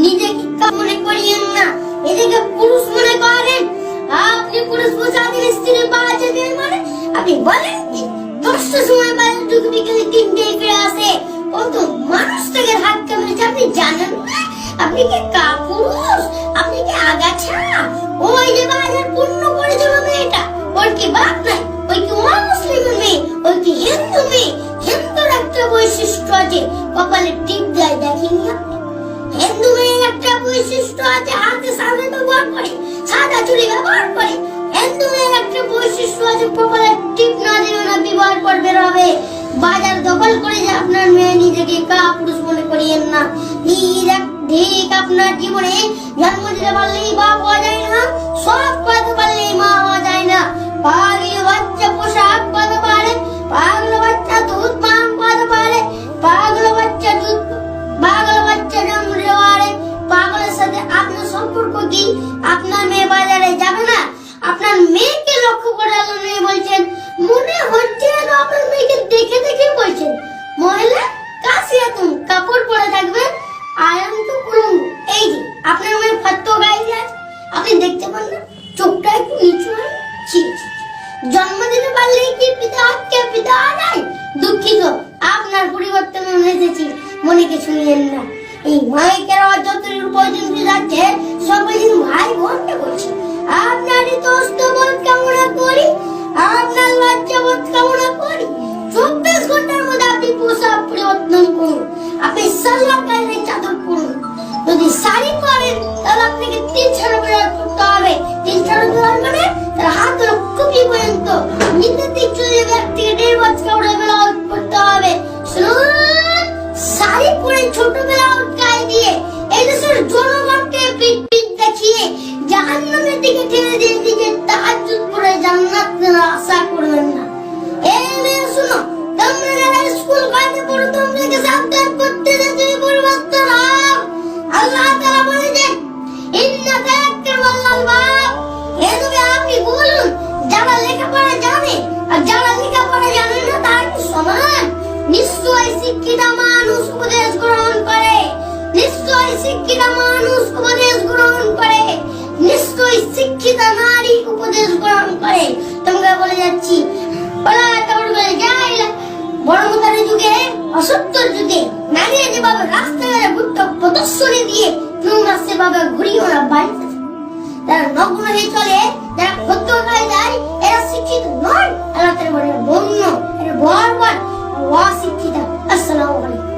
নিজেকে মনে করিয়েন না, এদিকে পুরুষ মনে করেন। আপনি পুরুষ বোঝাবেন স্ত্রীর বাজে দেন মানে আপনি বলেন কি 10টার সময় বাজার ঢুকে বিকেলে 3টায় ফিরে আসে। কত মানুষ থেকে হাত কামড়েছে আপনি জানেন না? আপনি কি কাপুরুষ? আপনি কি আগাছা? ওই যে বাজার পূর্ণ করেছে মেয়েটা, ওর কি বাপ নাই? ওই কি মুসলিম মেয়ে? ওই কি হিন্দু মেয়ে? হিন্দুর একটা বৈশিষ্ট্য আছে, কপালে টিপ দেয়, দেখেনি আপনি? হিন্দু মেয়ের একটা বৈশিষ্ট্য আছে, হাতে সামনে ব্যবহার করে, সাদা চুড়ি ব্যবহার করে। হিন্দু মেয়ের একটা বৈশিষ্ট্য আছে, কপালে টিপ না দিলে না বিবাহ করবে হবে। বাজার দখল করে যে আপনার মেয়ে নিজেকে কাপুরুষ মনে করিয়েন না। ঠিক আপনার জীবনে জন্ম দিতে পারলেই বাপ হওয়া যায় না, সব করতে পারলেই মা হওয়া যায় না। পাগল বাচ্চা পোশাক করতে পারে, পাগল বাচ্চা দুধ পান করতে পারে, পাগল বাচ্চা জন্ম দিতে পারে। পাগলের সাথে আপনার সম্পর্ক কি? আপনার মেয়ে বাজারে যাবে না? আপনার মেয়েকে লক্ষ্য করে আল্লাহ বলছেন, মনে হচ্ছে যেন আপনার মেয়েকে দেখে দেখে বলছেন, মহিলা কাসিয়াতুন, কাপড় পরে থাকবে, আয়াম তো করুন। এই যে আপনার মেয়ে ফটো গাইছে, আপনি দেখতে পান না, চোখটা একটু নিচু হয়। জন্ম দিতে পারলে কি পিতা হচ্ছে পিতা নাই? দুঃখিত, আপনার পরিবর্তন এসেছি, মনে কিছু নিয়েন না। এই মাইকের যতটুকু পর্যন্ত যাচ্ছে সবাই যেন ভাই বোনকে বলছে। আপনারই তো অস্তবোধ কামনা করি, আপনার লজ্জাবোধ কামনা করি। 24 ঘন্টার মধ্যে আপনি পোশাক পরিবর্তন করুন, আপনি সালোয়ার কামিজের চাদর পরুন। যদি শাড়ি পরেন তাহলে আপনাকে 3 ছাড়া ব্যবহার করতে হবে। 3 ছাড়া ব্যবহার মানে তার হাত হলো টুপি পর্যন্ত, নিতে 3 থেকে 1.5 বছর কাপড়ে ব্যবহার করতে হবে। শুনুন, শাড়ি পরে ছোটবেলা উৎকায় দিয়ে এই দেশের জনগণকে পিঠ দেখিয়ে জাহান্নামের দিকে ঠেলে দিয়ে দিকে তাহাজ্জুদ পড়ে জান্নাতের আশা করবেন না। এই মেয়ে শুনো, তোমরা যারা স্কুল কলেজে পড়ো তোমাদেরকে সাবধান করতে যাচ্ছে পরিবর্তন হও। আল্লাহ তাআলা বলেছেন, ইন্নাকা ইয়াকরাবুল আলবাব। এই তবে আপনি বলুন, যারা লেখাপড়া জানে আর যারা লেখাপড়া জানে না তার কি সমান? নিশ্চয় শিক্ষিত মানুষ উপদেশ গ্রহণ করে, নিশ্চয় শিক্ষিত মানুষ উপদেশ গ্রহণ করে, নিশ্চয় শিক্ষিত নারী উপদেশ গ্রহণ করে। তোমরা বলে যাচ্ছি বড়মতারের যুগে, অসত্যর যুগে নারীরা যেভাবে রাস্তাঘাটে ঘুরতো প্রদর্শনী দিয়ে, তোমরা সেভাবে ঘুরিও না বাড়িতে। যারা নগ্ন হয়ে চলে, যারা ক্ষত খায় যায়, এরা শিক্ষিত নয়। আল্লাহ তাআলা বলেন, বন্য, এরা বর্বর, অশিক্ষিত। আসসালামু আলাইকুম।